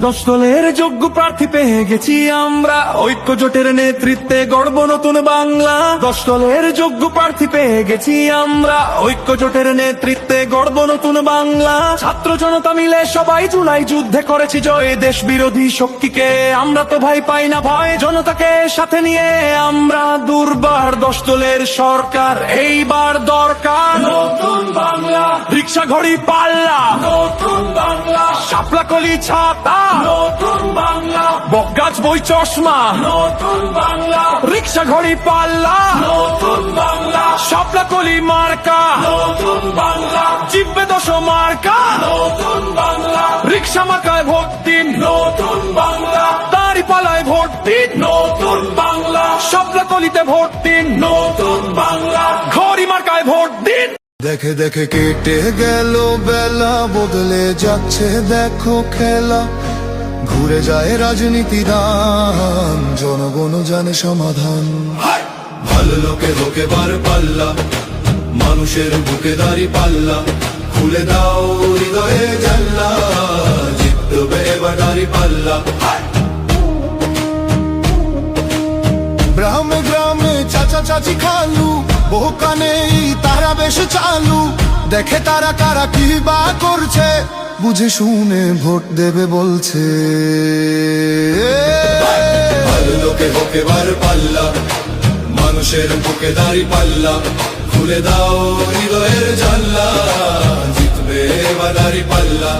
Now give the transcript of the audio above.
10 দলের যোগ্য প্রার্থী পেয়ে গেছি আমরা, ঐক্য জোটের নেতৃত্বে গড়ব নতুন বাংলা। 10 দলের যোগ্য প্রার্থী পেয়ে গেছি আমরা, ঐক্য জোটের নেতৃত্বে গড়ব নতুন বাংলা। ছাত্র জনতা মিলে সবাই জুলাই যুদ্ধে করেছি জয়, দেশ বিরোধী শক্তিকে আমরা তো ভাই পাই না ভয়। জনতাকে সাথে নিয়ে আমরা দুর্বার, 10 দলের সরকার এইবার দরকার। নতুন বাংলা, রিক্সা ঘড়ি পাল্লা, নতুন বাংলা, শাপলা কলি ছাতা, নতুন বাংলা, বকগাছ বই চশমা, নতুন বাংলা, রিক্সা ঘড়ি পাল্লা, নতুন বাংলা, শাপলা কলি মার্কা, নতুন বাংলা, জিব্বে 10 মার্কা, নতুন বাংলা, রিক্সা মার্কায় ভোট দিন, নতুন বাংলা, দাড়ি পালায় ভোট দিন, নতুন বাংলা, শাপলা কলিতে ভোট দিন, নতুন বাংলা, ঘড়ি মার্কায় ভোট দিন। দেখে দেখে কেটে গেল বেলা, বদলে যাচ্ছে দেখো খেলা। ঘুরে যায় রাজনীতি দান, জনগণ জানে সমাধান। ভালো লোকে লোকে বার পাল্লা, মানুষের বুকে দাঁড়ি পাল্লা। খুলে দাও হৃদয়ে জানলা, জিতবে এবার দাঁড়ি পাল্লা। গ্রামে গ্রামে চাচা চাচি খালু, বহু কানে তারা বেশ চালু। দেখে তারা কারা কি বা করছে, বুঝে শুনে ভোট দেবে বলছে। ভালো লোকে হোকে বার পাল্লা, মানুষের বুকে দাঁড়ি পাল্লা। খুলে দাও হৃদয়ের জানলা, জিতবে এবার দাঁড়ি পাল্লা।